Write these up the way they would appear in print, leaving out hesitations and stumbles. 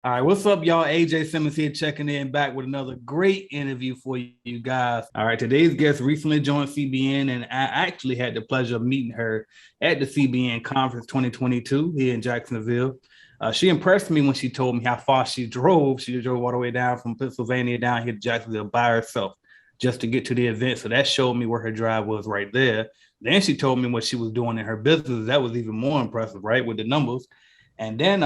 All right, what's up, y'all? AJ Simmons here, checking in back with another great interview for you guys. All right, today's guest recently joined CBN, and I actually had the pleasure of meeting her at the CBN Conference 2022 here in Jacksonville. She impressed me when she told me how far she drove. She drove all the way down from Pennsylvania down here to Jacksonville by herself just to get to the event. So that showed me where her drive was right there. Then she told me what she was doing in her business. That was even more impressive, right, with the numbers. And then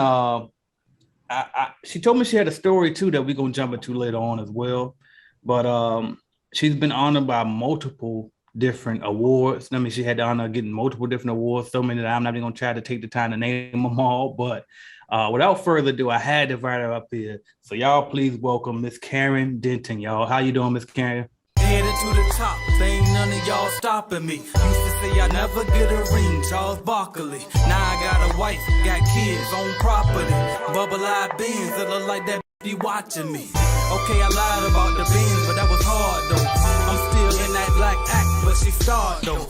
she told me she had a story too that we're gonna jump into later on as well. But she's been honored by multiple different awards. I mean, she had the honor of getting multiple different awards, so many that I'm not even gonna try to take the time to name them all. But without further ado, I had to invite her up here. So y'all please welcome Miss Karen Denton, y'all. How you doing, Miss Karen? Headed to the top, ain't none of y'all stopping me. Used to say I never get a ring, Charles Barkley. Now I got a wife, got kids, own property. Bubble-eyed beans that look like that be watching me. Okay, I lied about the beans, but that was hard though. I'm still in that black act, but she starred though.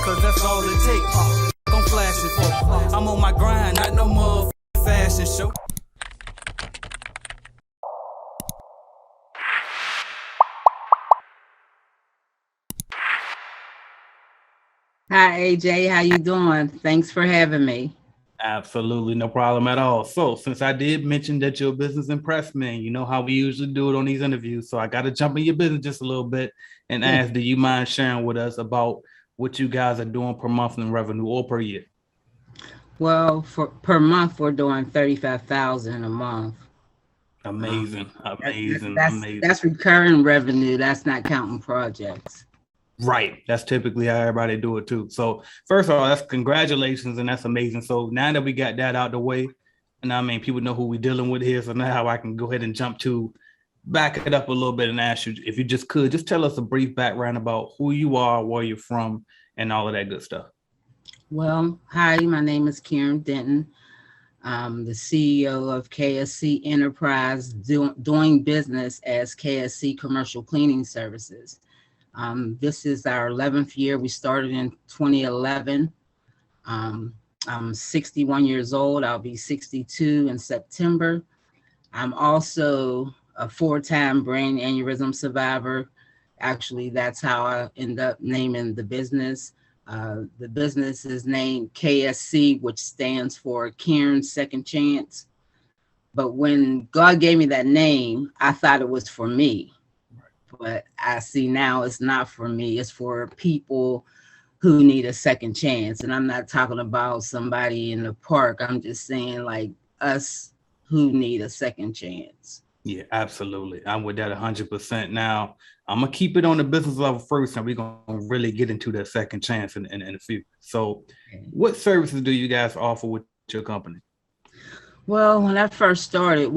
Cause that's all it takes. I'm flashing for. I'm on my grind, not no more fashion show. Hi AJ, how you doing? Thanks for having me. Absolutely no problem at all. So since I did mention that your business impressed me, you know how we usually do it on these interviews. So I got to jump in your business just a little bit and ask, do you mind sharing with us about what you guys are doing per month in revenue or per year? Well, for per month we're doing 35,000 a month. Amazing, amazing, That's amazing. that's recurring revenue. That's not counting projects. Right. That's typically how everybody do it too. So first of all, that's congratulations and that's amazing. So now that we got that out the way, and I mean people know who we're dealing with here. So now I can go ahead and jump to back it up a little bit and ask you if you just could just tell us a brief background about who you are, where you're from, and all of that good stuff. Well, hi, my name is Karen Denton. I'm the CEO of KSC Enterprise, doing business as KSC Commercial Cleaning Services. This is our 11th year. We started in 2011. I'm 61 years old. I'll be 62 in September. I'm also a 4-time brain aneurysm survivor. Actually, that's how I end up naming the business. The business is named KSC, which stands for Karen's Second Chance. But when God gave me that name, I thought it was for me. But I see now it's not for me. It's for people who need a second chance. And I'm not talking about somebody in the park. I'm just saying like us who need a second chance. Yeah, absolutely. I'm with that 100%. Now, I'm going to keep it on the business level first, and we're going to really get into that second chance in a few. So, what services do you guys offer with your company? Well, when I first started,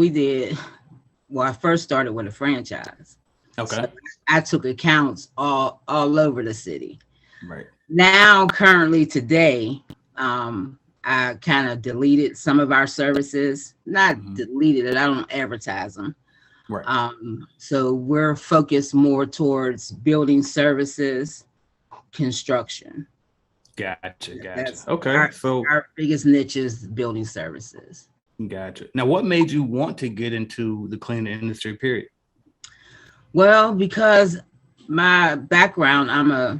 I first started with a franchise. Okay. So I took accounts all over the city. Right. Now, currently today, I kind of deleted some of our services. Not deleted it, I don't advertise them. Right. So we're focused more towards building services, construction. Gotcha. Okay. So our biggest niche is building services. Gotcha. Now, what made you want to get into the cleaning industry, period? Well, because my background, I'm a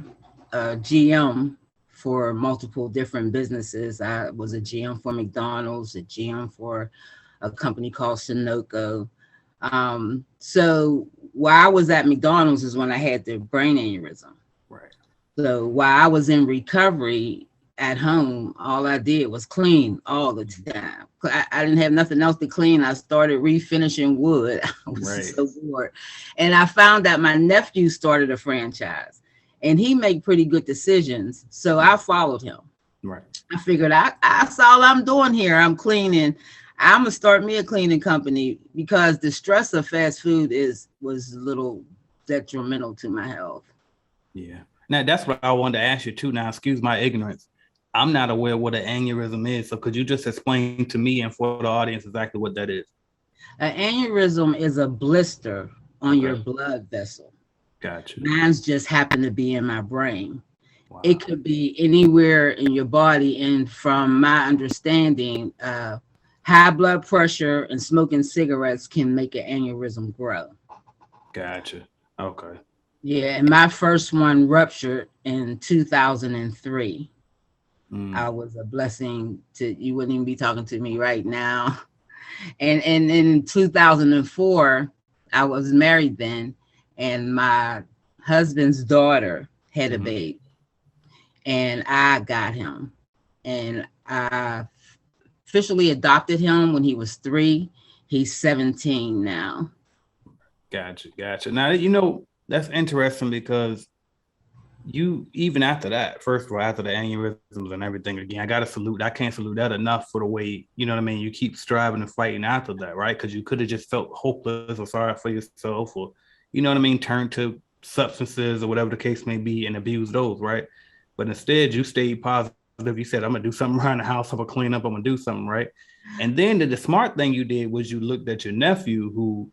GM for multiple different businesses. I was a GM for McDonald's, a GM for a company called Sunoco. So while I was at McDonald's is when I had the brain aneurysm. Right. So while I was in recovery at home, all I did was clean all the time. I didn't have nothing else to clean. I started refinishing wood. I was so bored. And I found that my nephew started a franchise and he made pretty good decisions. So I followed him. Right. I figured that's all I'm doing here. I'm cleaning. I'm gonna start me a cleaning company because the stress of fast food was a little detrimental to my health. Yeah. Now that's what I wanted to ask you too. Now, excuse my ignorance. I'm not aware what an aneurysm is. So could you just explain to me and for the audience exactly what that is? An aneurysm is a blister on your blood vessel. Gotcha. Mine's just happened to be in my brain. Wow. It could be anywhere in your body. And from my understanding, high blood pressure and smoking cigarettes can make an aneurysm grow. Gotcha. Okay. Yeah, and my first one ruptured in 2003. I was a blessing to, you wouldn't even be talking to me right now. And in 2004, I was married then, and my husband's daughter had a baby, and I got him, and I officially adopted him when he was 3. He's 17 now. Gotcha. Now, that's interesting because you, even after that, first of all, after the aneurysms and everything, again, I can't salute that enough for the way, you know what I mean, you keep striving and fighting after that, right? Because you could have just felt hopeless or sorry for yourself, or, you know what I mean, turn to substances or whatever the case may be and abuse those, right? But instead, you stayed positive. You said, I'm going to do something around the house, I'm going to clean up, I'm going to do something, right? And then the smart thing you did was you looked at your nephew, who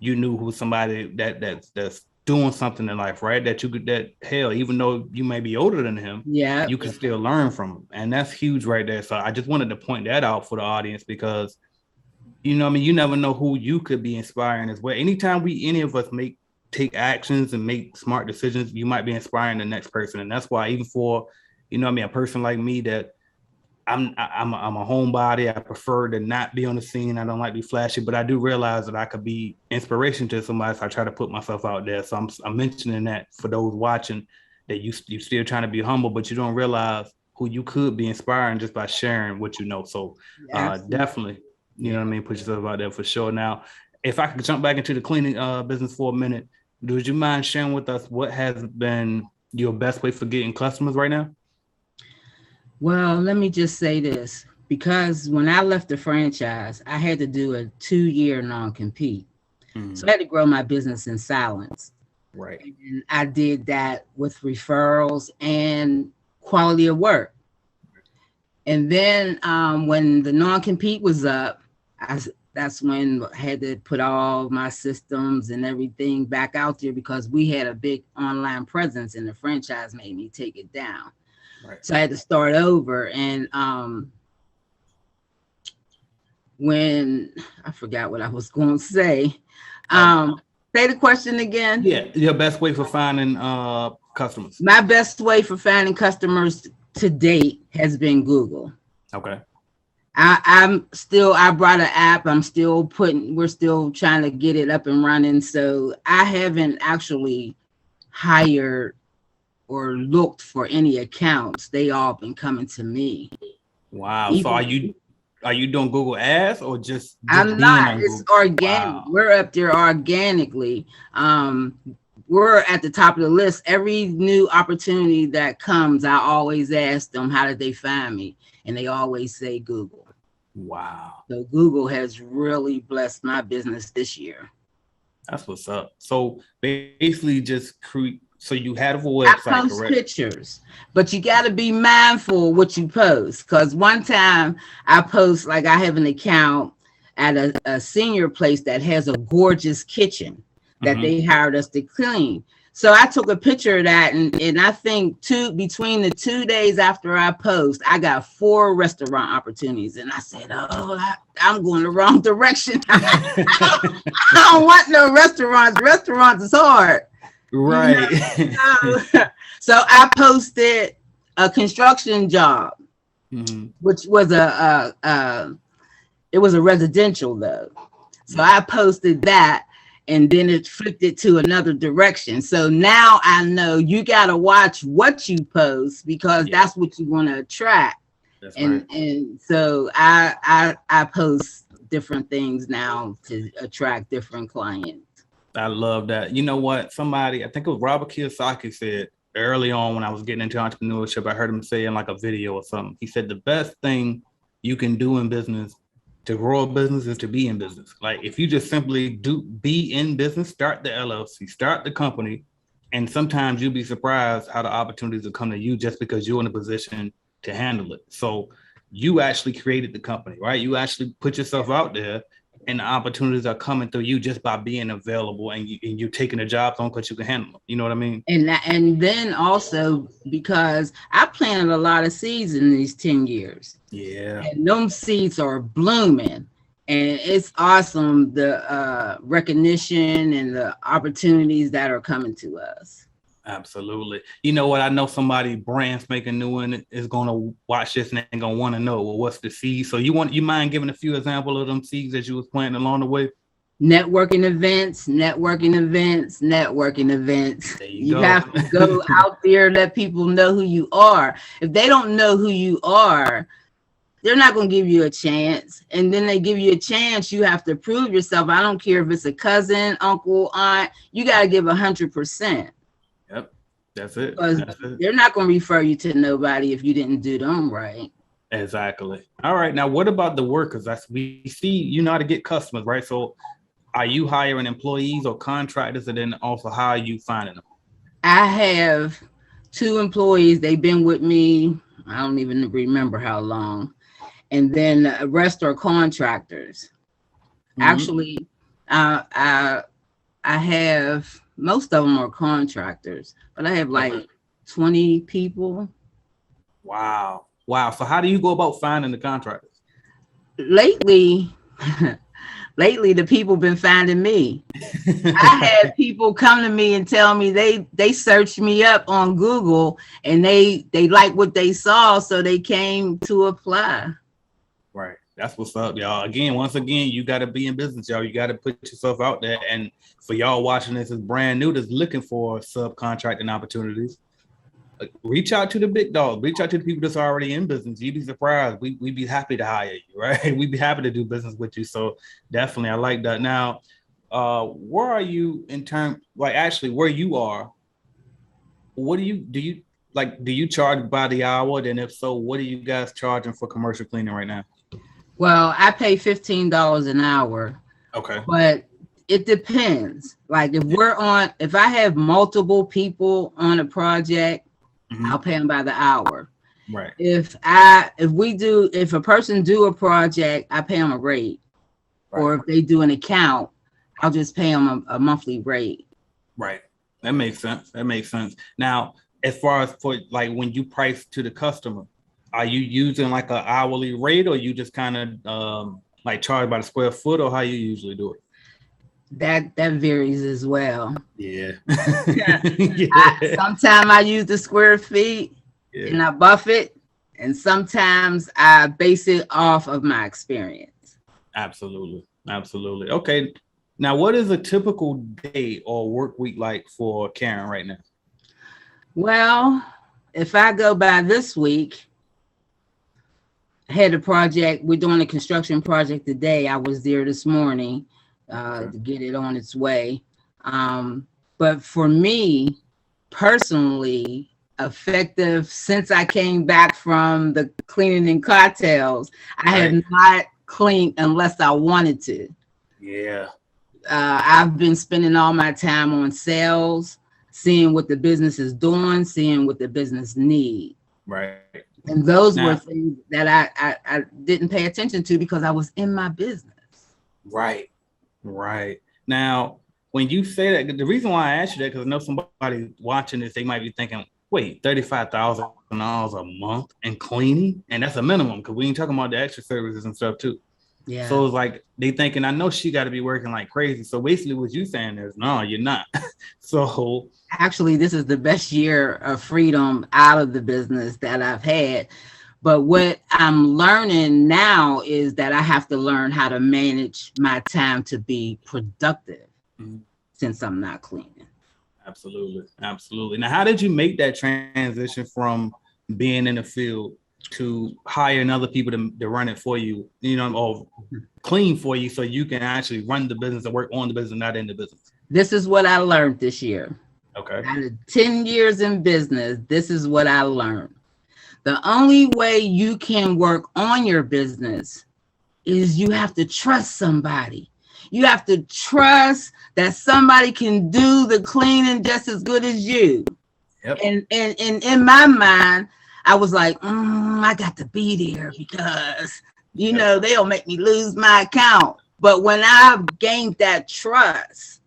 you knew who was somebody that's doing something in life, right? Even though you may be older than him, you can still learn from him. And that's huge right there. So I just wanted to point that out for the audience because, you never know who you could be inspiring as well. Anytime any of us take actions and make smart decisions, you might be inspiring the next person. And that's why even for, a person like me that I'm a homebody. I prefer to not be on the scene. I don't like to be flashy, but I do realize that I could be inspiration to somebody. So I try to put myself out there. So I'm mentioning that for those watching, that you still trying to be humble, but you don't realize who you could be inspiring just by sharing what you know. So definitely, you know what I mean? Put yourself out there for sure. Now, if I could jump back into the cleaning business for a minute, would you mind sharing with us what has been your best way for getting customers right now? Well, let me just say this, because when I left the franchise, I had to do a 2-year non-compete. So I had to grow my business in silence. Right. And I did that with referrals and quality of work. And then when the non-compete was up, that's when I had to put all my systems and everything back out there because we had a big online presence and the franchise made me take it down. Right. So I had to start over. And when I forgot what I was going to say, say the question again. Yeah, your best way for finding customers. My best way for finding customers to date has been Google. Okay. I brought an app. We're still trying to get it up and running. So I haven't actually hired or looked for any accounts. They all been coming to me. Wow. So are you doing Google ads or just I'm not. It's organic. Wow. We're up there organically. We're at the top of the list. Every new opportunity that comes, I always ask them, how did they find me? And they always say Google. Wow. So Google has really blessed my business this year. That's what's up. So basically so you had a website, I post correct? Pictures, but you got to be mindful what you post. Because one time I post, like I have an account at a senior place that has a gorgeous kitchen that they hired us to clean. So I took a picture of that, and I think between the 2 days after I post, I got 4 restaurant opportunities, and I said, "Oh, I'm going the wrong direction. I don't want no restaurants. Restaurants is hard." Right. So I posted a construction job, which was it was a residential though. So I posted that. And then it flipped it to another direction. So now I know you got to watch what you post because that's what you want to attract. That's right. And so I post different things now to attract different clients. I love that. You know what? Somebody, I think it was Robert Kiyosaki, said early on when I was getting into entrepreneurship, I heard him say in like a video or something. He said the best thing you can do in business to grow a business is to be in business. Like if you just simply be in business, start the LLC, start the company, and sometimes you'll be surprised how the opportunities will come to you just because you're in a position to handle it. So you actually created the company, right? You actually put yourself out there and the opportunities are coming through you just by being available, and you're taking the jobs on because you can handle them. You know what I mean? And then also because I planted a lot of seeds in these 10 years. Yeah. And them seeds are blooming. And it's awesome, the recognition and the opportunities that are coming to us. Absolutely. You know what? I know somebody brand spanking new one is going to watch this and they're going to want to know, well, what's the seed? So you mind giving a few examples of them seeds that you was planting along the way? Networking events. You have to go out there, let people know who you are. If they don't know who you are, they're not going to give you a chance. And then they give you a chance, you have to prove yourself. I don't care if it's a cousin, uncle, aunt, you got to give 100%. Yep, that's it. Because they're not going to refer you to nobody if you didn't do them right. Exactly. All right. Now, what about the workers? We see you know how to get customers, right? So are you hiring employees or contractors, and then also how are you finding them? I have 2 employees. They've been with me, I don't even remember how long. And then the rest are contractors. Mm-hmm. Actually, I have, most of them are contractors, but I have like 20 people. Wow. So how do you go about finding the contractors? Lately, the people been finding me. I had people come to me and tell me they searched me up on Google and they like what they saw, so they came to apply. Right. That's what's up, y'all. Once again, you got to be in business, y'all. You got to put yourself out there. And for y'all watching this is brand new, that's looking for subcontracting opportunities, reach out to the big dogs. Reach out to the people that's already in business. You'd be surprised. We'd be happy to hire you, right? We'd be happy to do business with you. So definitely, I like that. Now, where are you in terms, like actually where you are? What do you charge by the hour? Then if so, what are you guys charging for commercial cleaning right now? Well, I pay $15 an hour. Okay. But it depends. Like if I have multiple people on a project, mm-hmm. I'll pay them by the hour. Right. If a person do a project, I pay them a rate. Right. Or if they do an account, I'll just pay them a monthly rate. Right. That makes sense. Now, as far as for like when you price to the customer, are you using like an hourly rate, or you just kind of like charge by the square foot, or how you usually do it? That varies as well. Yeah. Sometimes I use the square feet and I buff it, and sometimes I base it off of my experience. Absolutely. Okay. Now, what is a typical day or work week like for Karen right now? Well, if I go by this week, I had a project. We're doing a construction project today. I was there this morning to get it on its way. But for me personally, effective since I came back from the cleaning and cocktails, I have not cleaned unless I wanted to. Yeah. I've been spending all my time on sales, seeing what the business is doing, seeing what the business needs. Right. And those were things that I didn't pay attention to because I was in my business. Right. Now, when you say that, the reason why I asked you that, because I know somebody watching this, they might be thinking, wait, $35,000 a month in cleaning? And that's a minimum, because we ain't talking about the extra services and stuff too. Yeah. So it's like they thinking, I know she got to be working like crazy. So basically what you saying is, no, you're not. So actually, this is the best year of freedom out of the business that I've had. But what I'm learning now is that I have to learn how to manage my time to be productive since I'm not cleaning. Absolutely. Now, how did you make that transition from being in the field to hiring other people to run it for you, or clean for you, so you can actually run the business and work on the business, not in the business? This is what I learned this year. Okay. Out of 10 years in business, this is what I learned. The only way you can work on your business is you have to trust somebody. You have to trust that somebody can do the cleaning just as good as you. Yep. And in my mind, I was like, I got to be there because, they'll make me lose my account. But when I've gained that trust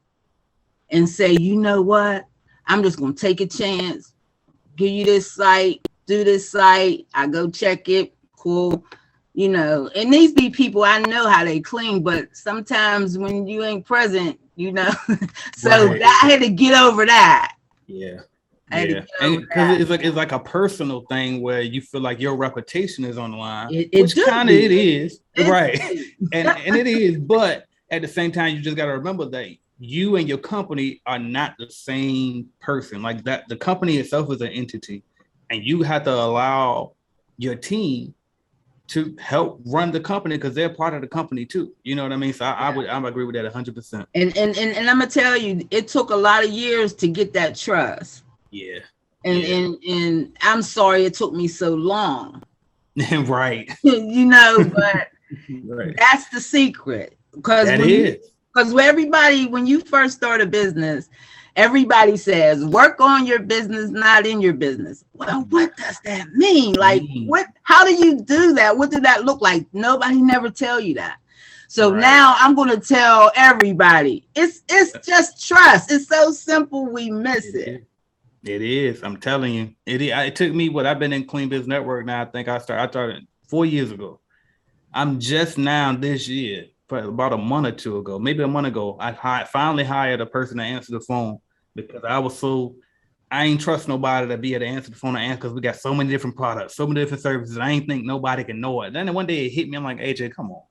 and say, you know what, I'm just going to take a chance, give you this site, do this site, I go check it, cool. You know, and these be people I know how they clean, but sometimes when you ain't present, you know, so Right. I had to get over that. Yeah. Yeah, and because it's like a personal thing where you feel like your reputation is on the line, which kind of it is, right? and it is, but at the same time, you just got to remember that you and your company are not the same person. Like that, the company itself is an entity, and you have to allow your team to help run the company because they're part of the company too. You know what I mean? So I would agree with that 100%. And I'm gonna tell you, it took a lot of years to get that trust. Yeah. And I'm sorry it took me so long. Right. You know, but right. That's the secret. Because everybody, when you first start a business, everybody says, work on your business, not in your business. Well, what does that mean? Like, how do you do that? What did that look like? Nobody never tell you that. So now I'm going to tell everybody, it's just trust. It's so simple. We miss it. It is. I'm telling you. It took me I've been in Clean Biz Network now. I think I started 4 years ago. I'm just now this year, about a month or two ago, maybe a month ago, I finally hired a person to answer the phone because I ain't trust nobody to be able to answer the phone and answer because we got so many different products, so many different services. I ain't think nobody can know it. Then one day it hit me. I'm like, AJ, come on.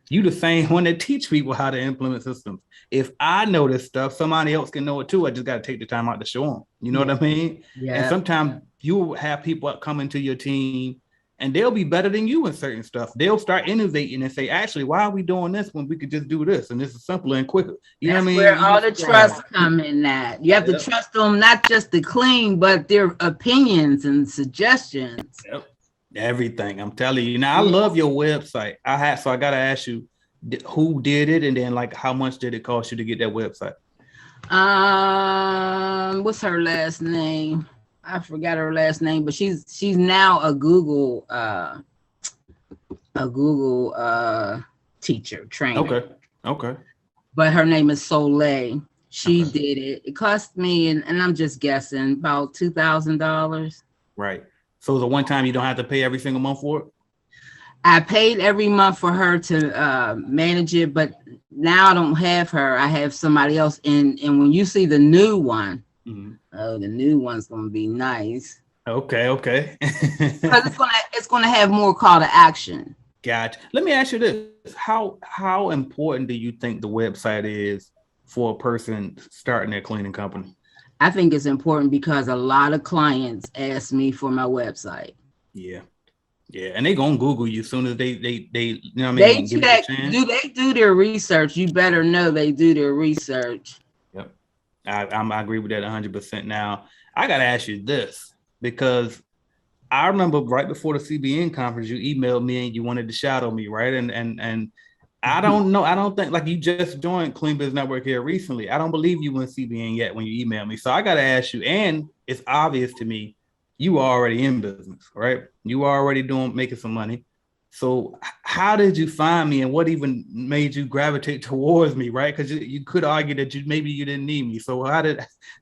You the same one that teach people how to implement systems. If I know this stuff, somebody else can know it too. I just got to take the time out to show them. You know what I mean? Yeah. And sometimes you have people come into your team and they'll be better than you in certain stuff. They'll start innovating and say, actually, why are we doing this when we could just do this? And this is simpler and quicker. You know what I mean? Where all the trust come in that. You have to trust them, not just to clean, but their opinions and suggestions. Yep. Everything. I'm telling you. Now, I love your website. So I got to ask you, who did it? And then like, how much did it cost you to get that website? What's her last name? I forgot her last name, but she's now a Google teacher, trainer. Okay. But her name is Soleil. She did it. It cost me, and I'm just guessing, about $2,000. Right. So the one time you don't have to pay every single month for it? I paid every month for her to manage it, but now I don't have her. I have somebody else. And when you see the new one, the new one's going to be nice. Okay. Because it's going to have more call to action. Gotcha. Let me ask you this. How important do you think the website is for a person starting their cleaning company? I think it's important because a lot of clients ask me for my website. Yeah, and they gonna Google you as soon as they you know what I mean. They check. They do their research? You better know they do their research. Yep, I agree with that 100%. Now I gotta ask you this because I remember right before the CBN conference, you emailed me and you wanted to shadow me, right? And I don't know. I don't think, like, you just joined Clean Biz Network here recently. I don't believe you in CBN yet when you emailed me. So I got to ask you, and it's obvious to me, you are already in business, right? You are already making some money. So how did you find me and what even made you gravitate towards me, right? Because you could argue that maybe you didn't need me. So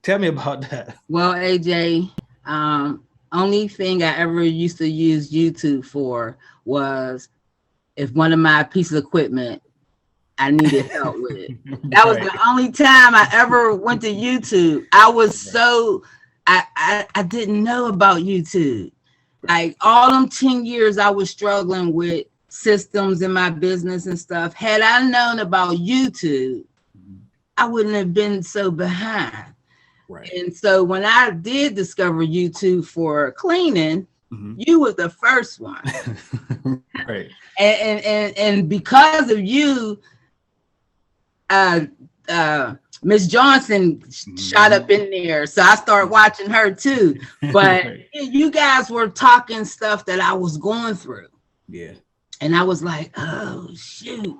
tell me about that. Well, AJ, only thing I ever used to use YouTube for was if one of my pieces of equipment I needed help with it. That was the only time I ever went to YouTube. I was I didn't know about YouTube. Like all them 10 years I was struggling with systems in my business and stuff. Had I known about YouTube, I wouldn't have been so behind. Right. And so when I did discover YouTube for cleaning, you was the first one. Right. And because of you, Miss Johnson shot up in there. So I started watching her too. But you guys were talking stuff that I was going through. Yeah. And I was like, oh shoot.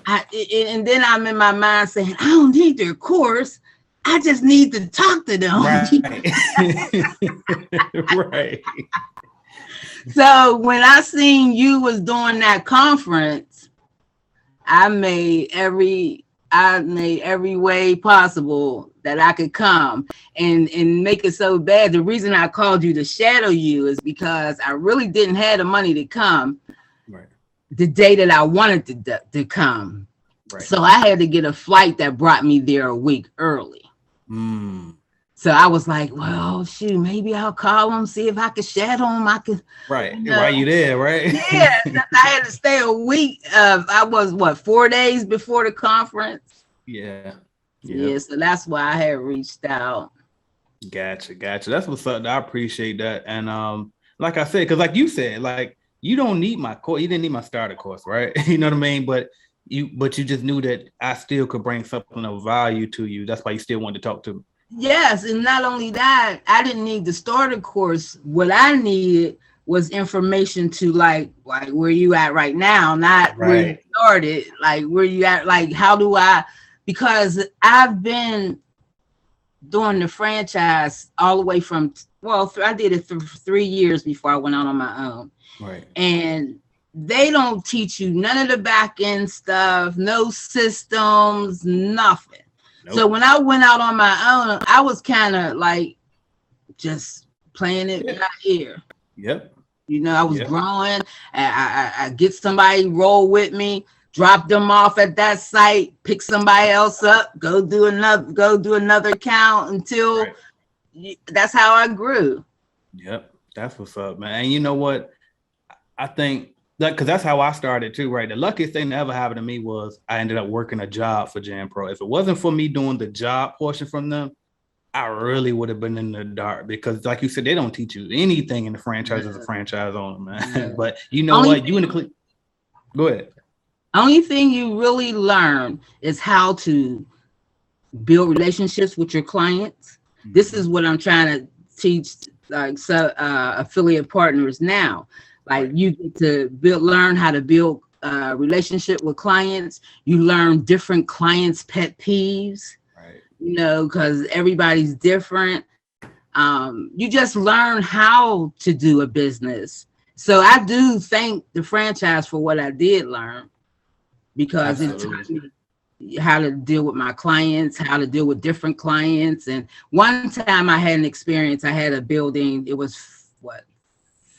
And then I'm in my mind saying, I don't need their course. I just need to talk to them. Right. Right. So when I seen you was doing that conference, I made every way possible that I could come and make it so bad. The reason I called you to shadow you is because I really didn't have the money to come the day that I wanted to come. Right. So I had to get a flight that brought me there a week early. So I was like, well, shoot, maybe I'll call him, see if I can shadow him. I could. Right. While you there, right? Yeah. I had to stay a week. I was 4 days before the conference. Yeah. Yeah. So that's why I had reached out. Gotcha. That's what's up. I appreciate that. And like I said, because like you said, like you don't need my course. You didn't need my starter course, right? You know what I mean? But you just knew that I still could bring something of value to you. That's why you still wanted to talk to me. Yes, and not only that, I didn't need the starter course. What I needed was information to like where you at right now, not where you started, like where you at, like how do I, because I've been doing the franchise all the way from, I did it for 3 years before I went out on my own. Right. And they don't teach you none of the back end stuff, no systems, nothing. Nope. So when I went out on my own, I was kind of like just playing it by ear. Yep. You know, I was growing. I get somebody roll with me, drop them off at that site, pick somebody else up, go do another account until that's how I grew. Yep. That's what's up, man. And you know what? I think that because that's how I started too, right? The luckiest thing that ever happened to me was I ended up working a job for Jan Pro. If it wasn't for me doing the job portion from them, I really would have been in the dark because, like you said, they don't teach you anything in the franchise as a franchise owner, man. Yeah. But you know what? You in the go ahead. Only thing you really learn is how to build relationships with your clients. Mm-hmm. This is what I'm trying to teach, like affiliate partners now. Like you get to learn how to build a relationship with clients. You learn different clients' pet peeves, you know, because everybody's different. You just learn how to do a business. So I do thank the franchise for what I did learn because it taught me how to deal with my clients, how to deal with different clients. And one time I had an experience, I had a building, it was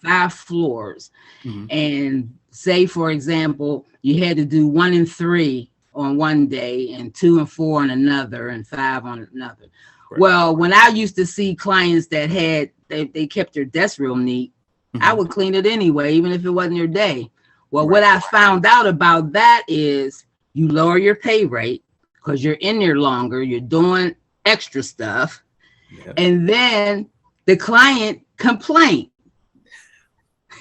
5 floors. Mm-hmm. And say, for example, you had to do 1 and 3 on one day and 2 and 4 on another and 5 on another. Right. Well, when I used to see clients that they kept their desk real neat, mm-hmm. I would clean it anyway, even if it wasn't your day. Well, what I found out about that is you lower your pay rate because you're in there longer, you're doing extra stuff. Yep. And then the client complained.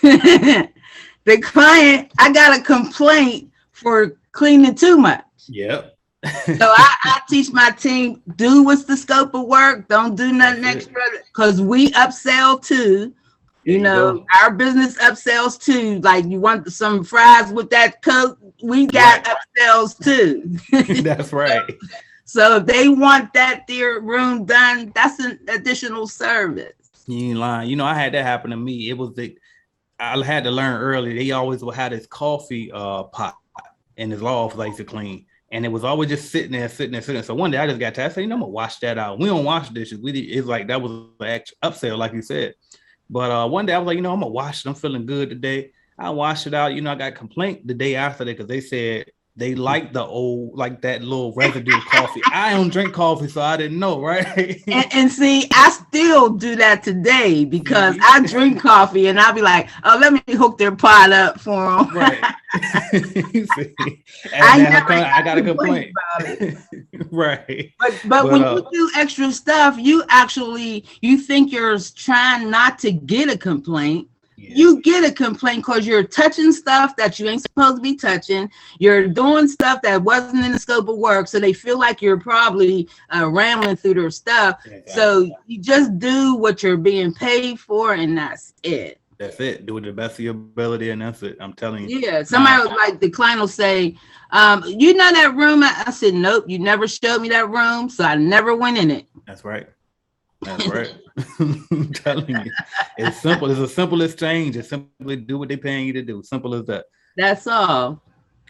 The client, I got a complaint for cleaning too much. Yep. So I teach my team, do what's the scope of work. Don't do nothing extra because we upsell too. You know, our business upsells too. Like you want some fries with that Coke, we got upsells too. That's right. So if they want that their room done, that's an additional service. You ain't lying. You know, I had that happen to me. I had to learn early. They always will have this coffee pot in his office I used to clean. And it was always just sitting there. So one day I just got tired. I said, I'm going to wash that out. We don't wash dishes. It's like that was an actual upsell, like you said. But one day I was like, I'm going to wash it. I'm feeling good today. I washed it out. I got a complaint the day after that because they said they like the old, like that little residue of coffee. I don't drink coffee, so I didn't know, right? and see, I still do that today because I drink coffee and I'll be like, oh, let me hook their pot up for them. Right. I got a complaint about it. Right. But when you do extra stuff, you think you're trying not to get a complaint. Yeah. You get a complaint because you're touching stuff that you ain't supposed to be touching. You're doing stuff that wasn't in the scope of work. So they feel like you're probably rambling through their stuff. Exactly. So you just do what you're being paid for and that's it. That's it. Do it to the best of your ability and that's it. I'm telling you. Yeah. Somebody was like, the client will say, you know that room? I said, nope, you never showed me that room. So I never went in it. That's right. That's right. I'm telling you, it's simple. It's the simplest change. It's simply do what they're paying you to do. Simple as that. That's all.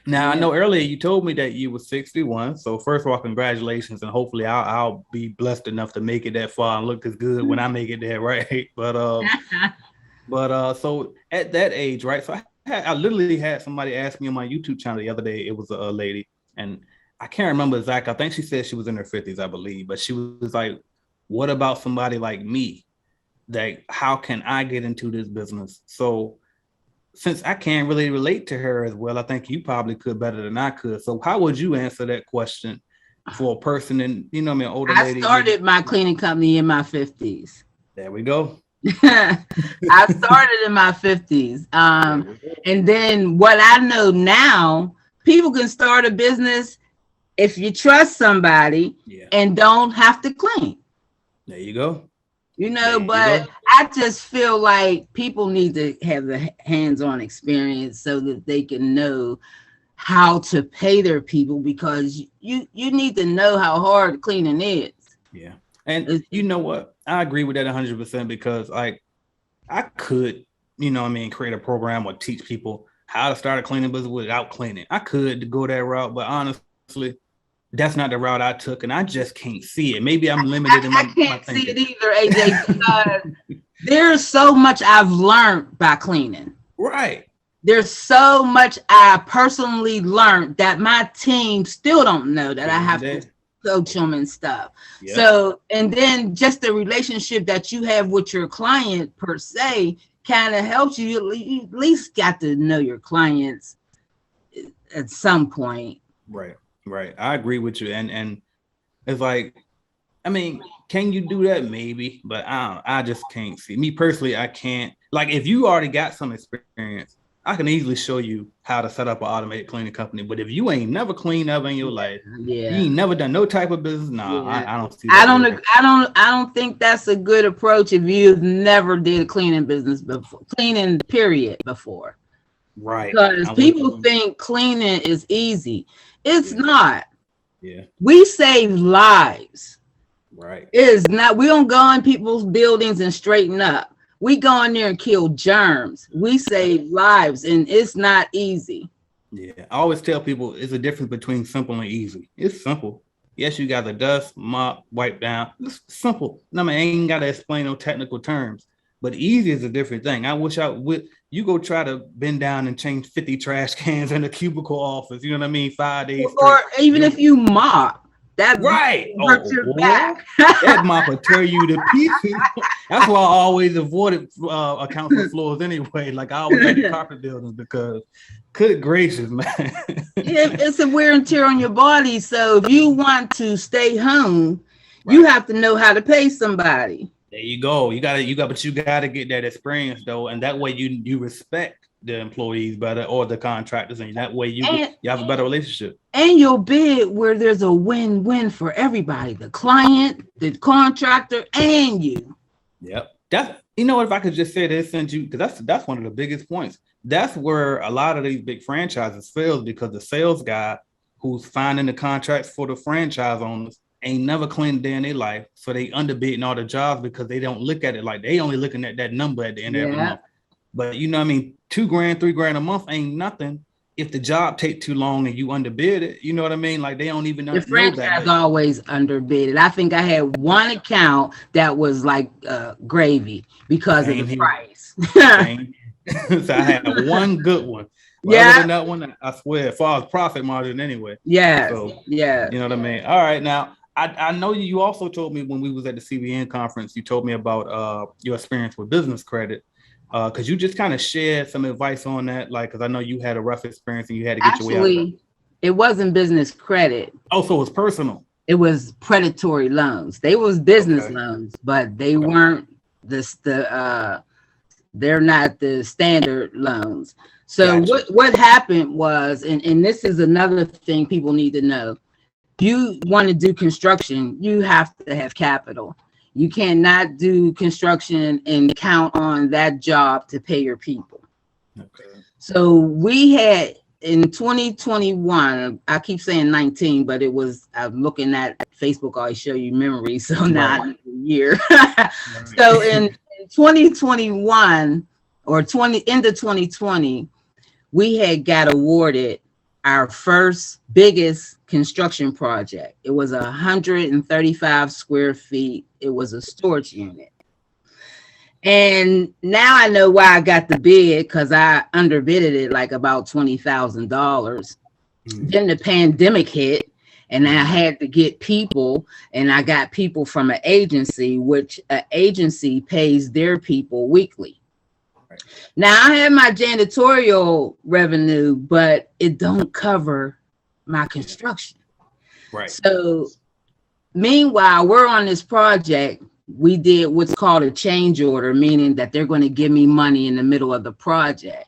Now, I know earlier you told me that you were 61. So first of all, congratulations. And hopefully I'll be blessed enough to make it that far and look as good when I make it there, right? But so at that age, right? So I literally had somebody ask me on my YouTube channel the other day. It was a lady, and I can't remember exactly. I think she said she was in her 50s, I believe. But she was like, what about somebody like me? Like, how can I get into this business? So since I can't really relate to her as well, I think you probably could better than I could. So how would you answer that question for a person in, you know, older lady? I started my cleaning company in my 50s. There we go. I started in my 50s. And then what I know now, people can start a business if you trust somebody and don't have to clean. There you go. You know, but I just feel like people need to have the hands-on experience so that they can know how to pay their people, because you need to know how hard cleaning is. Yeah. And you know what? I agree with that 100%, because like I could, you know what I mean, create a program or teach people how to start a cleaning business without cleaning. I could go that route, but honestly, that's not the route I took, and I just can't see it. Maybe I'm limited in my thinking. I can't see it either, AJ, because there's so much I've learned by cleaning. Right. There's so much I personally learned that my team still don't know, that I have to coach them and stuff. Yep. So, and then just the relationship that you have with your client per se kind of helps you. You at least got to know your clients at some point. Right. Right. I agree with you. And it's like, I mean, can you do that? Maybe, but I just can't see. Me personally, I can't. Like, if you already got some experience, I can easily show you how to set up an automated cleaning company. But if you ain't never cleaned ever in your life, you ain't never done no type of business. No, I don't see that. I don't think that's a good approach if you've never did a cleaning business before, cleaning period before. Right. Because people think cleaning is easy. It's not. Yeah. We save lives. Right. It is not. We don't go in people's buildings and straighten up. We go in there and kill germs. We save lives, and it's not easy. Yeah. I always tell people it's a difference between simple and easy. It's simple. Yes, you got the dust, mop, wipe down. It's simple. I mean, I ain't got to explain no technical terms. But easy is a different thing. I wish I would. You go try to bend down and change 50 trash cans in a cubicle office. You know what I mean? 5 days. Or even if you mop, that hurts your back. That mop will tear you to pieces. That's why I always avoided council floors anyway. Like I always had carpet buildings, because good gracious, man. It's a wear and tear on your body. So if you want to stay home, you have to know how to pay somebody. There you go. But you got to get that experience though, and that way you respect the employees better, or the contractors, and that way you have a better relationship. And you'll bid where there's a win-win for everybody: the client, the contractor, and you. Yep. That's, you know, if I could just say this, since you, because that's one of the biggest points. That's where a lot of these big franchises fail, because the sales guy who's finding the contracts for the franchise owners ain't never cleaned a day in their life. So they underbidding all the jobs, because they don't look at it like they only looking at that number at the end of every month. But you know what I mean? $2,000, $3,000 a month ain't nothing if the job take too long and you underbid it. You know what I mean? Like they don't even know. The franchise always underbidded. I think I had one account that was like gravy because of the price. So I had one good one. But other than that one, I swear, as far as profit margin anyway. Yeah. So, you know what I mean? All right. Now, I know you also told me when we was at the CBN conference, you told me about your experience with business credit. Could you just kind of share some advice on that? Like, because I know you had a rough experience and you had to get your way out of it. It wasn't business credit. Oh, so it was personal. It was predatory loans. They was business loans, but they weren't they're not the standard loans. So what happened was, and this is another thing people need to know. If you want to do construction, you have to have capital. You cannot do construction and count on that job to pay your people. Okay. So we had in 2021, I keep saying 19, but it was, I'm looking at Facebook, I always show you memories, so not a year. So in 2021 or into 2020, we had got awarded our first biggest construction project. It was 135 square feet. It was a storage unit. And now I know why I got the bid, because I underbidded it like about $20,000. Then the pandemic hit, and I had to get people, and I got people from an agency, which an agency pays their people weekly. Right. Now I have my janitorial revenue, but it don't cover my construction. Right. So meanwhile, we're on this project. We did what's called a change order, meaning that they're going to give me money in the middle of the project.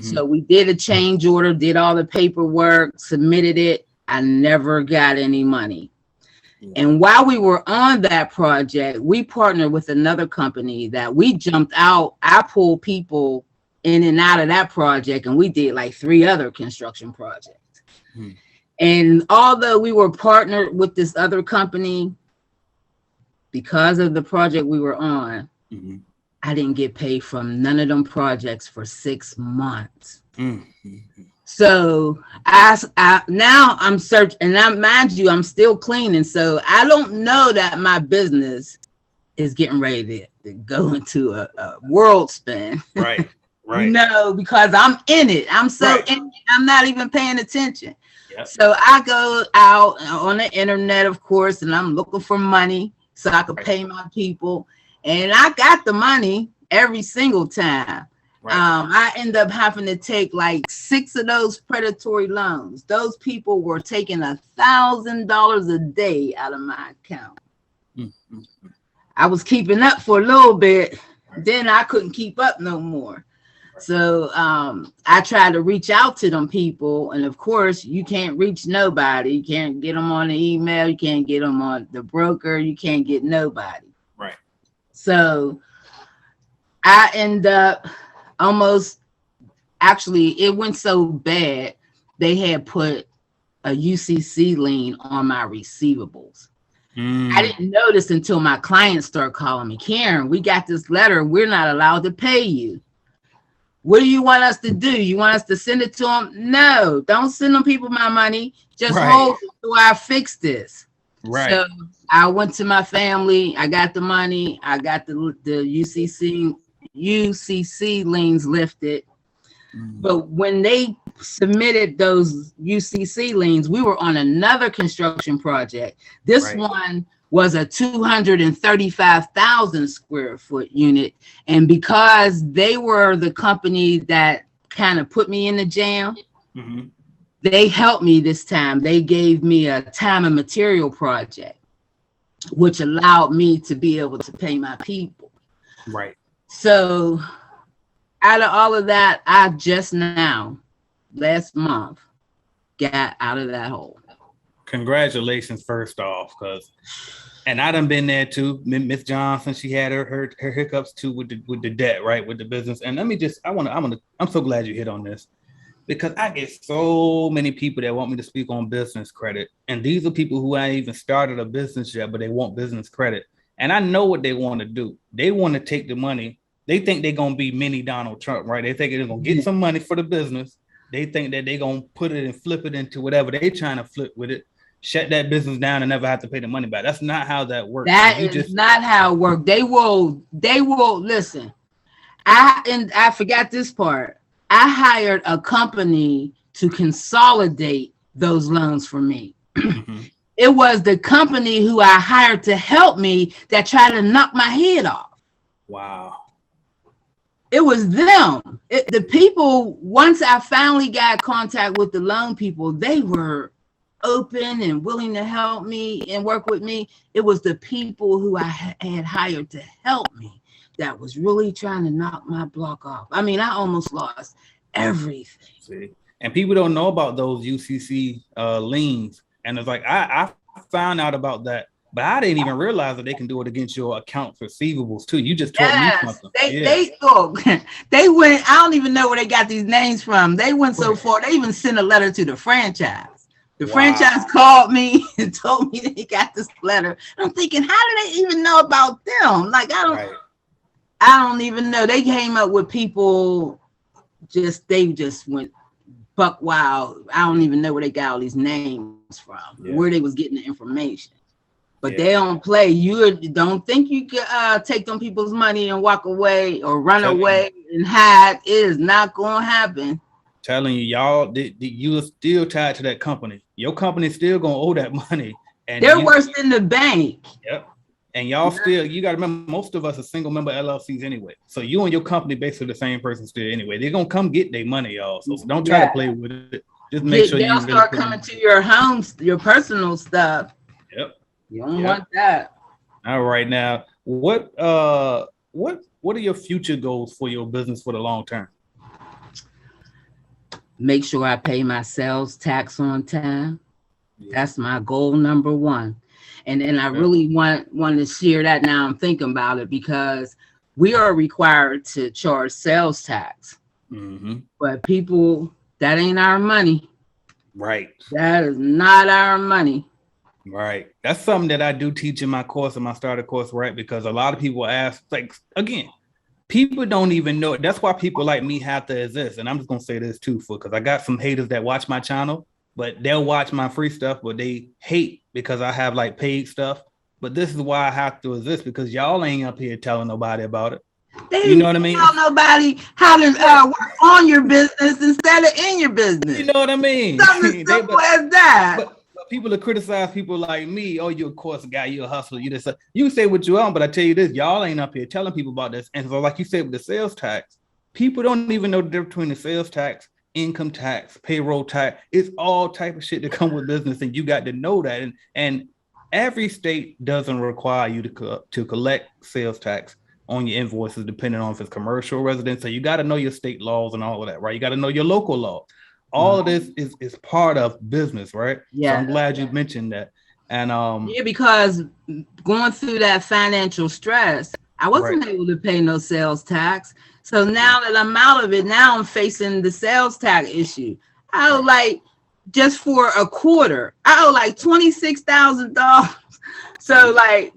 So we did a change order, did all the paperwork, submitted it. I never got any money. And while we were on that project, we partnered with another company that we jumped out. I pulled people in and out of that project, and we did like 3 other construction projects. And although we were partnered with this other company, because of the project we were on, I didn't get paid from none of them projects for 6 months. So now I'm searching, and I mind you, I'm still cleaning. So I don't know that my business is getting ready to go into a world spin. Right. No, because I'm in it. I'm so in it, I'm not even paying attention. So I go out on the internet, of course, and I'm looking for money so I could pay my people. And I got the money every single time. I end up having to take like 6 of those predatory loans. Those people were taking $1,000 a day out of my account. I was keeping up for a little bit. Then I couldn't keep up no more. So I tried to reach out to them people. And of course, you can't reach nobody. You can't get them on the email. You can't get them on the broker. You can't get nobody. Right. So I end up it went so bad, they had put a UCC lien on my receivables. I didn't notice until my clients started calling me, Karen, we got this letter. We're not allowed to pay you. What do you want us to do? You want us to send it to them? No, don't send them people my money. Just hold it till I fix this. Right. So I went to my family. I got the money. I got the UCC liens lifted. But when they submitted those UCC liens, we were on another construction project. This one was a 235,000 square foot unit. And because they were the company that kind of put me in the jam, they helped me this time. They gave me a time and material project, which allowed me to be able to pay my people. Right. So out of all of that, I just now, last month, got out of that hole. Congratulations, first off, and I done been there too. Miss Johnson, she had her hiccups too with the debt, right, with the business. And I'm so glad you hit on this, because I get so many people that want me to speak on business credit, and these are people who ain't even started a business yet, but they want business credit. And I know what they want to do. They want to take the money. They think they're gonna be mini Donald Trump, right? They think they're gonna get some money for the business. They think that they're gonna put it and flip it into whatever they trying to flip with it. Shut that business down and never have to pay the money back. That's not how that works. That is not how it works. They will listen. I forgot this part. I hired a company to consolidate those loans for me. It was the company who I hired to help me that tried to knock my head off. Wow. It was them. The people, once I finally got contact with the loan people, they were open and willing to help me and work with me. It was the people who I had hired to help me that was really trying to knock my block off. I mean, I almost lost everything. See? And people don't know about those UCC liens. And it's like, I found out about that, but I didn't even realize that they can do it against your accounts receivables too. You just told me something. They went, I don't even know where they got these names from. They went so far, they even sent a letter to the franchise. The franchise called me and told me they got this letter. I'm thinking, how do they even know about them? Like, I don't even know. They came up with people, they just went buck wild. I don't even know where they got all these names from, where they was getting the information. But they don't play. You don't think you could take them people's money and walk away or run away and hide. It is not going to happen. Telling you, y'all, you are still tied to that company. Your company still going to owe that money. And they're worse than the bank. Yep. And y'all still, you got to remember, most of us are single member LLCs anyway. So you and your company basically the same person still anyway. They're going to come get their money, y'all. So don't try to play with it. Just make sure they'll start coming to your homes, your personal stuff. Yep. You don't want that. All right. Now, what are your future goals for your business for the long term? Make sure I pay my sales tax on time. That's my goal number one. And then I really want to share that now. I'm thinking about it because we are required to charge sales tax. But people, that ain't our money. Right. That is not our money. Right. That's something that I do teach in my course, in my starter course, right? Because a lot of people ask, like, again, people don't even know. That's why people like me have to exist. And I'm just going to say this too, because I got some haters that watch my channel, but they'll watch my free stuff, but they hate because I have like paid stuff. But this is why I have to exist, because y'all ain't up here telling nobody about it. You know what I mean? Tell nobody how to work on your business instead of in your business. You know what I mean? Something as simple as that. But people that criticize people like me, oh, you're a course guy, you're a hustler, you say what you want, but I tell you this, y'all ain't up here telling people about this. And so, like you said, with the sales tax, people don't even know the difference between the sales tax, income tax, payroll tax. It's all type of shit that come with business, and you got to know that. And every state doesn't require you to collect sales tax on your invoices, depending on if it's commercial or residential. So you got to know your state laws and all of that, right? You got to know your local law. All of this is part of business, right? Yeah. So I'm glad you mentioned that. And because going through that financial stress, I wasn't able to pay no sales tax. So now that I'm out of it, now I'm facing the sales tax issue. I owe like, just for a quarter, I owe like $26,000. So like,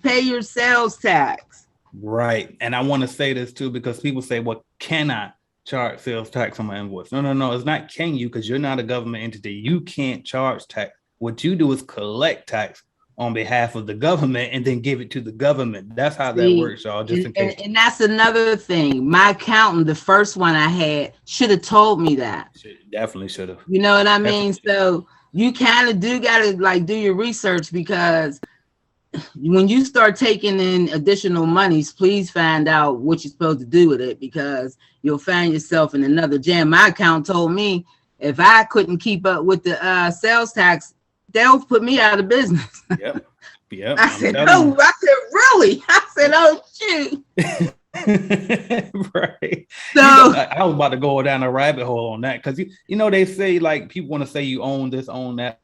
pay your sales tax. Right. And I want to say this too, because people say, well, can I charge sales tax on my invoice? No. It's not can you, because you're not a government entity. You can't charge tax. What you do is collect tax on behalf of the government and then give it to the government. That's how that works, y'all. Just in case. And that's another thing. My accountant, the first one I had, should have told me that. Definitely should have. You know what I mean? So you kind of gotta like do your research, because when you start taking in additional monies, please find out what you're supposed to do with it, because you'll find yourself in another jam. My account told me if I couldn't keep up with the sales tax, they'll put me out of business. Yep. I said, no. I said, really? I said, oh, shoot. Right. So I was about to go down a rabbit hole on that, because they say like people want to say you own this, own that.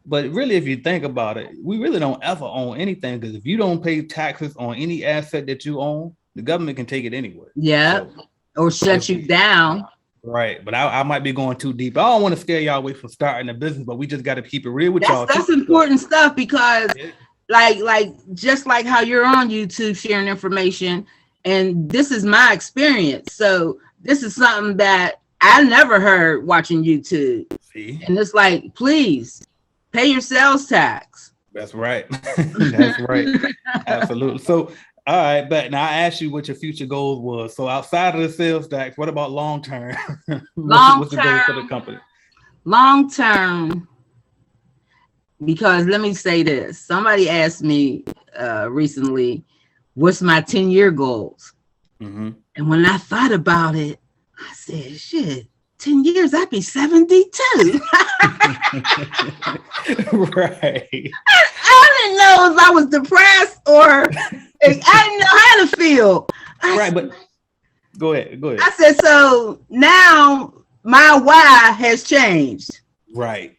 But really, if you think about it, we really don't ever own anything, because if you don't pay taxes on any asset that you own, the government can take it anywhere. Yeah. So, or shut you down. Right. But I might be going too deep. I don't want to scare y'all away from starting a business, but we just got to keep it real with y'all. That's important stuff, because like just like how you're on YouTube sharing information, and this is my experience. So this is something that I never heard watching YouTube. See? And it's like, please pay your sales tax. That's right. That's right. Absolutely. So, all right, but now I asked you what your future goals was. So outside of the sales tax, what about long term? What's the goal for the company? Long term, because let me say this. Somebody asked me recently, what's my 10-year goals? Mm-hmm. And when I thought about it, I said, shit, 10 years, I'd be 72. Right. I didn't know if I was depressed or if I didn't know how to feel. But go ahead. I said, so now my why has changed. Right.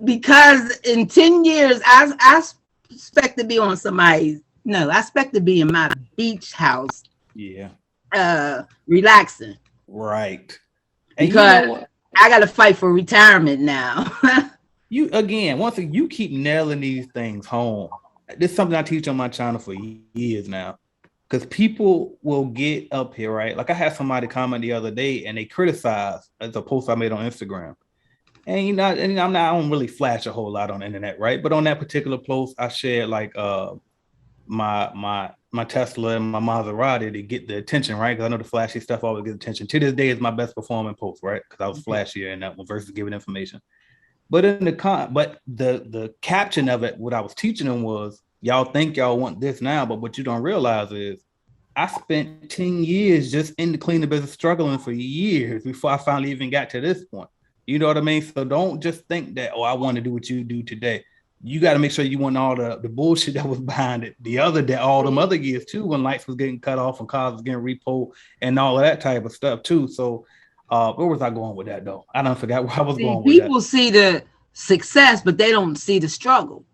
Because in 10 years, I expect to be on I expect to be in my beach house. Yeah. Relaxing. Right. And because I got to fight for retirement now. You keep nailing these things home. This is something I teach on my channel for years now. because people will get up here, right? Like I had somebody comment the other day and they criticized as a post I made on Instagram. And I don't really flash a whole lot on the internet, right? But on that particular post, I shared like my Tesla and my Maserati to get the attention, right? Because I know the flashy stuff always gets attention. To this day, is my best performing post, right? Because I was flashier in that one versus giving information. But in the caption of it, what I was teaching them was, y'all think y'all want this now, but what you don't realize is I spent 10 years just in the cleaning business, struggling for years before I finally even got to this point. You know what I mean? So don't just think that, oh, I want to do what you do today. You got to make sure you want all the bullshit that was behind it. The other day, all them other years too, when lights was getting cut off and cars was getting repoed and all of that type of stuff too. So where was I going with that though? I don't forget where I was going with that. People see the success, but they don't see the struggle.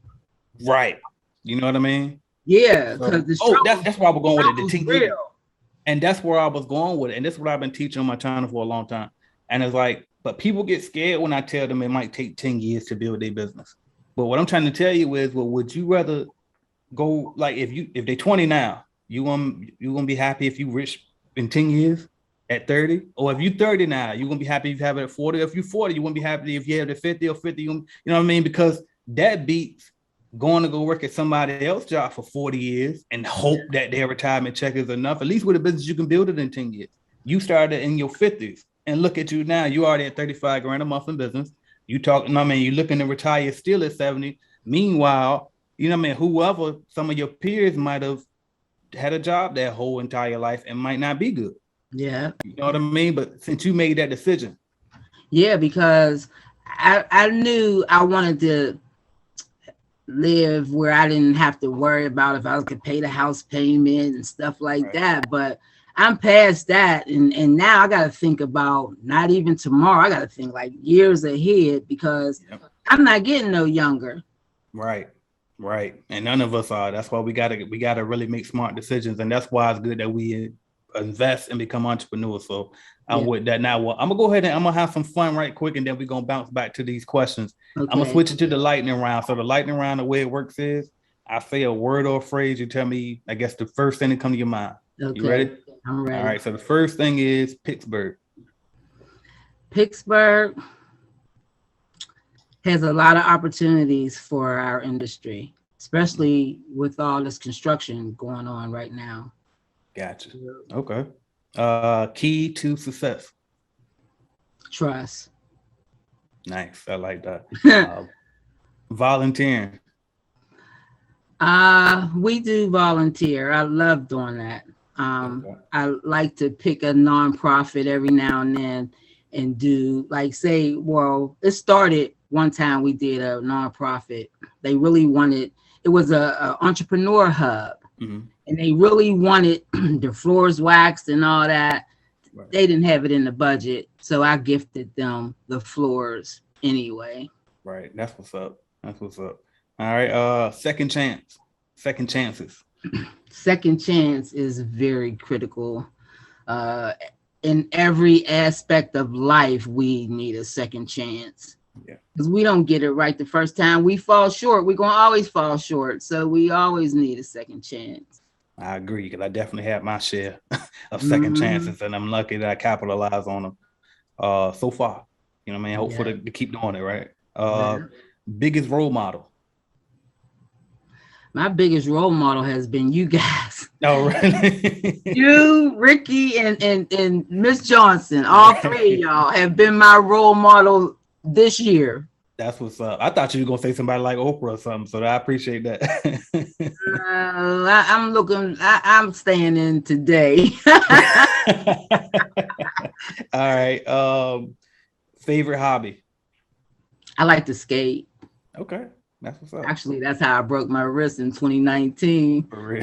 Right. You know what I mean? Yeah. Because that's where I was going with it. And that's where I was going with it. And this is what I've been teaching on my channel for a long time. And it's like, but people get scared when I tell them it might take 10 years to build their business. But what I'm trying to tell you is, well, would you rather go like if they're 20 now, you gonna be happy if you rich in 10 years at 30? Or if you're 30 now, you're gonna be happy if you have it at 40. If you're 40, you won't be happy if you have it at 50 or 50. You know what I mean? Because that beats going to go work at somebody else's job for 40 years and hope that their retirement check is enough. At least with a business, you can build it in 10 years. You started in your 50s. And look at you now. You already at 35 grand a month in business. You talking, I mean, you're looking to retire still at 70. Meanwhile, you know what I mean? Whoever, some of your peers might have had a job their whole entire life and might not be good. Yeah. You know what I mean? But since you made that decision. Yeah, because I knew I wanted to live where I didn't have to worry about if I could pay the house payment and stuff like that. But I'm past that, and now I got to think about not even tomorrow. I got to think like years ahead because I'm not getting no younger. Right. And none of us are. That's why we gotta really make smart decisions, and that's why it's good that we invest and become entrepreneurs. So I'm with that. Now, well, I'm gonna go ahead and I'm gonna have some fun right quick, and then we're gonna bounce back to these questions. Okay. I'm gonna switch it to the lightning round. So the lightning round, the way it works is, I say a word or a phrase. You tell me, I guess, the first thing that comes to your mind. Okay. You ready? I'm ready. All right. So the first thing is Pittsburgh. Pittsburgh has a lot of opportunities for our industry, especially with all this construction going on right now. Gotcha. Okay. Key to success. Trust. Nice. I like that. Volunteering. We do volunteer. I love doing that. I like to pick a nonprofit every now and then and do like say, well, it started one time we did a nonprofit. They really wanted, it was a entrepreneur hub, and they really wanted the floors waxed and all that. Right. They didn't have it in the budget, so I gifted them the floors anyway. Right, that's what's up. All right, second chances. Second chance is very critical. In every aspect of life, we need a second chance. Yeah. Because we don't get it right the first time. We fall short. We're going to always fall short. So we always need a second chance. I agree, because I definitely had my share of second chances, and I'm lucky that I capitalized on them so far. You know what I mean? Hopefully to keep doing it, right? Biggest role model. My biggest role model has been you guys. Oh, really? You, Ricky, and Miss Johnson, all three of y'all have been my role model this year. That's what's up. I thought you were going to say somebody like Oprah or something, so I appreciate that. I'm staying in today. All right. Favorite hobby? I like to skate. Okay. That's what's up. Actually, that's how I broke my wrist in 2019. For real.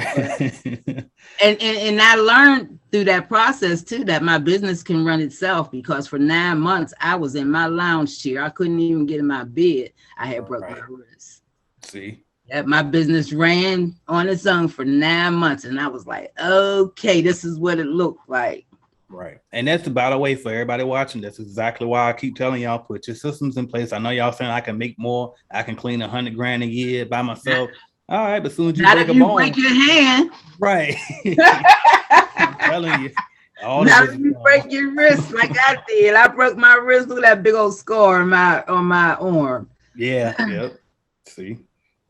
and I learned through that process too that my business can run itself, because for 9 months I was in my lounge chair. I couldn't even get in my bed. I had broke my wrist. See? Yeah, my business ran on its own for 9 months, and I was like, okay, this is what it looked like. Right. And that's, by the way, for everybody watching, that's exactly why I keep telling y'all, put your systems in place. I know y'all saying I can make more. I can clean 100 grand a year by myself. All right, but as soon as you Not break if a you bone, break your hand. right? I'm telling you, all of Not this if is you gone. break your wrist like I did. I broke my wrist. Look at that big old scar on my arm. Yeah, yep. See.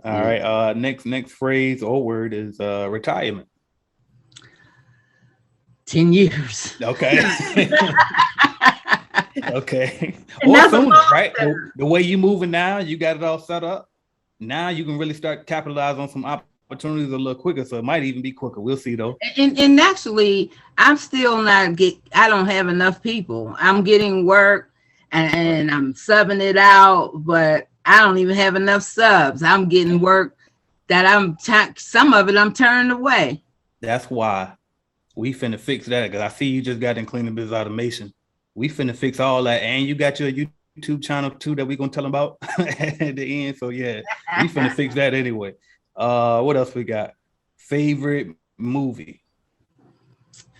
All Yeah. right. Next phrase or word is retirement. 10 years. Okay. Okay. And Or that's a sooner, long right? term. The way you moving now, you got it all set up. Now you can really start capitalize on some opportunities a little quicker. So it might even be quicker. We'll see though. And actually, I'm still not I don't have enough people. I'm getting work and I'm subbing it out, but I don't even have enough subs. I'm getting work that some of it I'm turning away. That's why we finna fix that, because I see you just got in cleaning business automation. We finna fix all that, and you got your YouTube channel too that we gonna tell them about at the end. So yeah, we finna fix that anyway. What else we got? Favorite movie?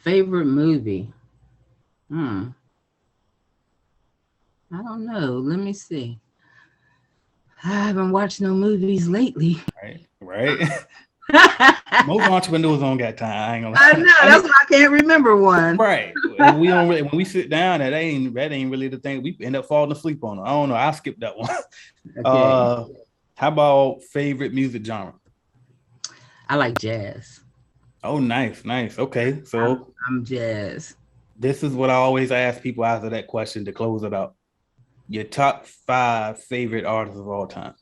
Favorite movie? I don't know. Let me see. I haven't watched no movies lately. Right. Most entrepreneurs don't got time. I ain't gonna I know. That's why I can't remember one. Right. We don't really, when we sit down, that ain't really the thing. We end up falling asleep on it. I don't know. I skipped that one. Okay. How about favorite music genre? I like jazz. Oh, nice. Okay. So I'm jazz. this is what I always ask people after that question to close it out. Your top 5 favorite artists of all time.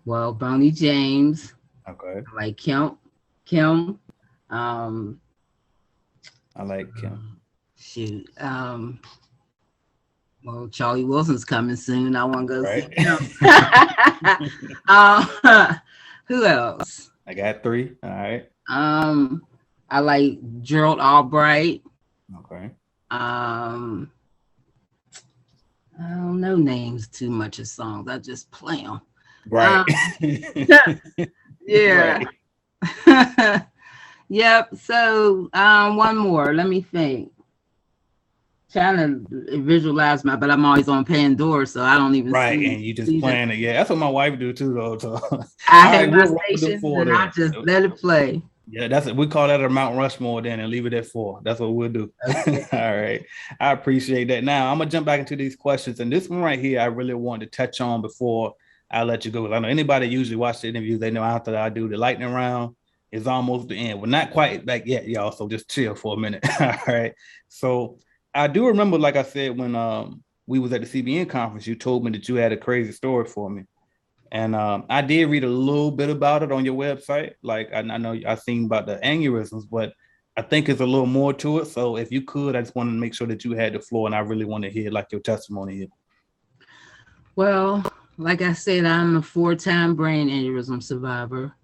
Well, Bonnie James. Okay. I like Kim. I like Kim. Shoot. Well, Charlie Wilson's coming soon. I want to go see him. Who else? I got 3. All right. I like Gerald Albright. Okay. I don't know names too much of songs. I just play them. Right. Yeah. Right. Yep. So one more. Let me think. Trying to visualize but I'm always on Pandora, so I don't even see. And you just playing it. Yeah, that's what my wife do too, though. So I have my station and I just let it play. Yeah, that's it. We call that a Mount Rushmore then and leave it at 4. That's what we'll do. Okay. All right. I appreciate that. Now I'm gonna jump back into these questions. And this one right here, I really wanted to touch on before I let you go. I know anybody usually watch the interviews, they know after I do the lightning round is almost the end. We're not quite back yet, y'all. So just chill for a minute. All right. So I do remember, like I said, when we was at the CBN conference, you told me that you had a crazy story for me. And I did read a little bit about it on your website. Like I know I seen about the aneurysms, but I think it's a little more to it. So if you could, I just wanted to make sure that you had the floor, and I really want to hear like your testimony here. Well, like I said, I'm a 4-time brain aneurysm survivor.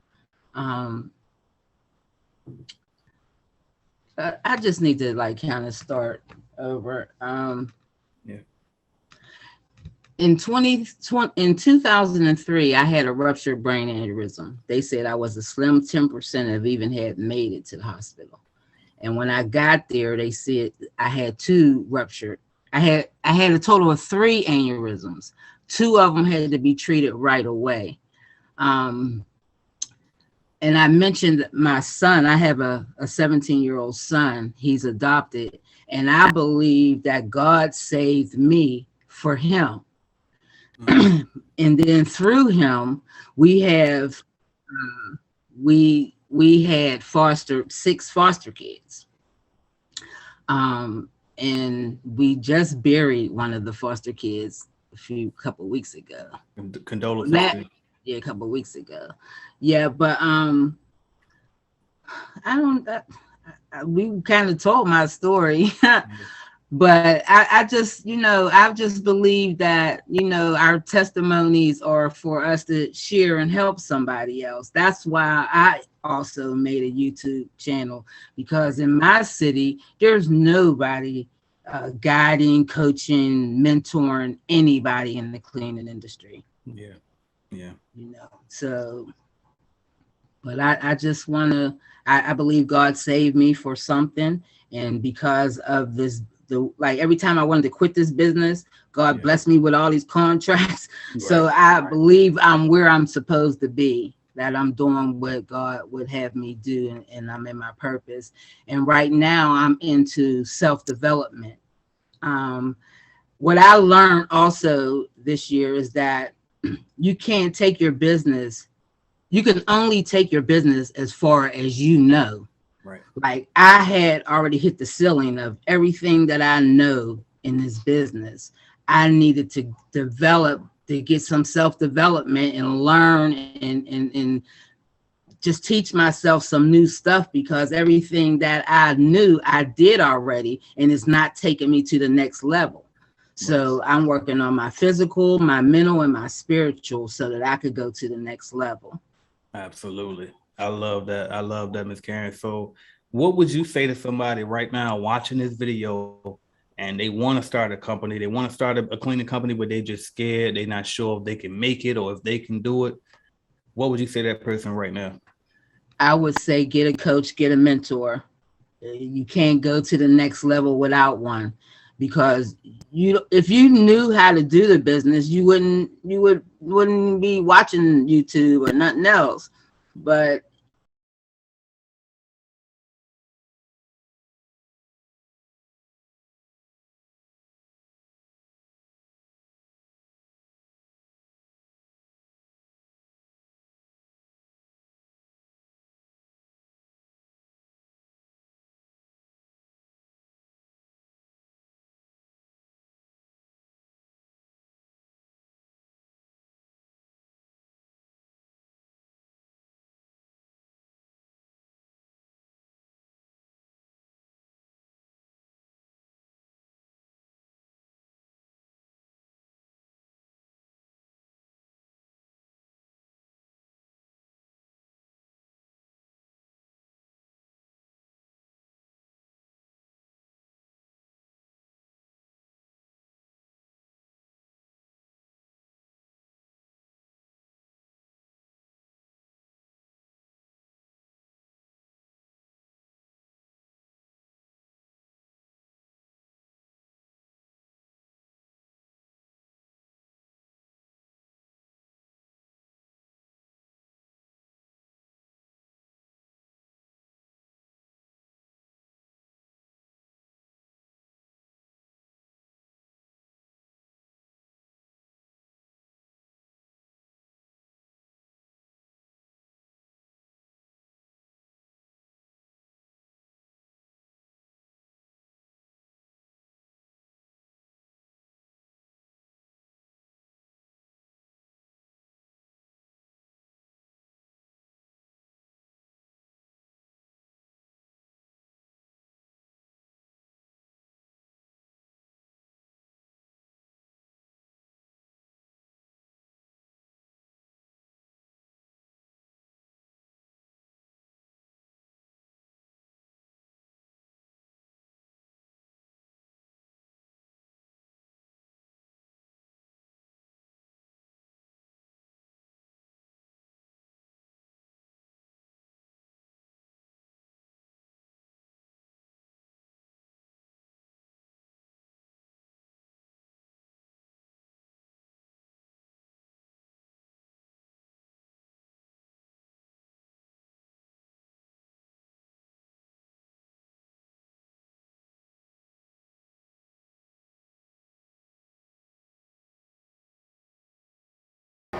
I just need to like kind of start over. In 2003, I had a ruptured brain aneurysm. They said I was a slim 10% of even had made it to the hospital. And when I got there, they said I had 2 ruptured. I had a total of 3 aneurysms. 2 of them had to be treated right away. And I mentioned my son. I have a 17-year-old son. He's adopted. And I believe that God saved me for him. And then through him, we have we had 6 foster kids. And we just buried one of the foster kids a couple of weeks ago. Condolences. Yeah, a couple of weeks ago. Yeah, but we kind of told my story. But I just, I've just believed that, our testimonies are for us to share and help somebody else. That's why I also made a YouTube channel, because in my city, there's nobody guiding, coaching, mentoring anybody in the cleaning industry. Yeah. So, but I just want to, I believe God saved me for something. And because of this, like every time I wanted to quit this business, God blessed me with all these contracts. Right. So I believe I'm where I'm supposed to be. that I'm doing what God would have me do, and I'm in my purpose. And right now I'm into self-development. What I learned also this year is that you can't take your business, you can only take your business as far as you know. Right. Like I had already hit the ceiling of everything that I know in this business. I needed to develop, to get some self-development and learn and just teach myself some new stuff, because everything that I knew I did already, and it's not taking me to the next level. So I'm working on my physical, my mental, and my spiritual so that I could go to the next level. Absolutely. I love that. I love that, Ms. Karen. So what would you say to somebody right now watching this video and they want to start a company, they want to start a cleaning company, but they just scared, they're not sure if they can make it or if they can do it? What would you say to that person right now? I would say get a coach, get a mentor. You can't go to the next level without one, because if you knew how to do the business, you wouldn't be watching YouTube or nothing else. But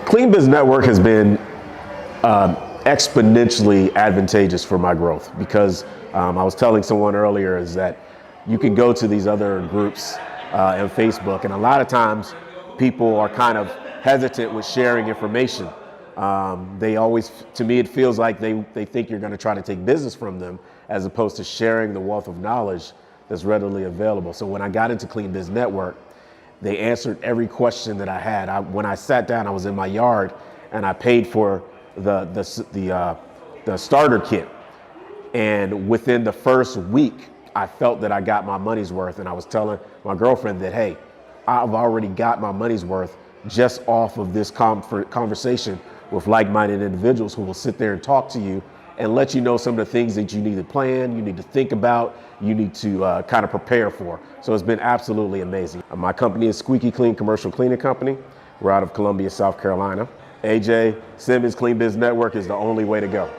Clean Biz Network has been exponentially advantageous for my growth, because I was telling someone earlier is that you can go to these other groups on Facebook, and a lot of times people are kind of hesitant with sharing information. They always, to me, it feels like they think you're going to try to take business from them, as opposed to sharing the wealth of knowledge that's readily available. So when I got into Clean Biz Network, they answered every question that I had. When I sat down, I was in my yard and I paid for the starter kit. And within the first week, I felt that I got my money's worth. And I was telling my girlfriend that, hey, I've already got my money's worth just off of this conversation with like-minded individuals who will sit there and talk to you and let you know some of the things that you need to plan, you need to think about, you need to kind of prepare for. So it's been absolutely amazing. My company is Squeaky Clean Commercial Cleaning Company. We're out of Columbia, South Carolina. AJ, Simmons Clean Biz Network is the only way to go.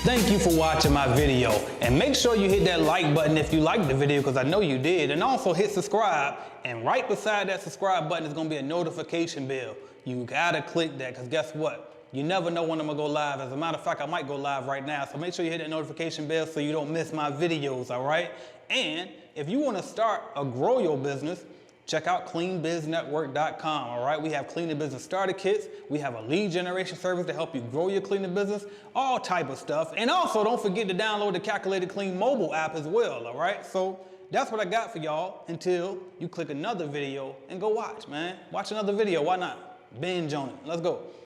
Thank you for watching my video, and make sure you hit that like button if you liked the video, because I know you did, and also hit subscribe, and right beside that subscribe button is going to be a notification bell. You gotta click that, because guess what? You never know when I'm gonna go live. As a matter of fact, I might go live right now, so make sure you hit that notification bell so you don't miss my videos, all right? And if you want to start or grow your business, check out cleanbiznetwork.com, all right? We have cleaning business starter kits. We have a lead generation service to help you grow your cleaning business, all type of stuff. And also, don't forget to download the Calculated Clean mobile app as well, all right? So that's what I got for y'all until you click another video and go watch, man. Watch another video, why not? Binge on it, let's go.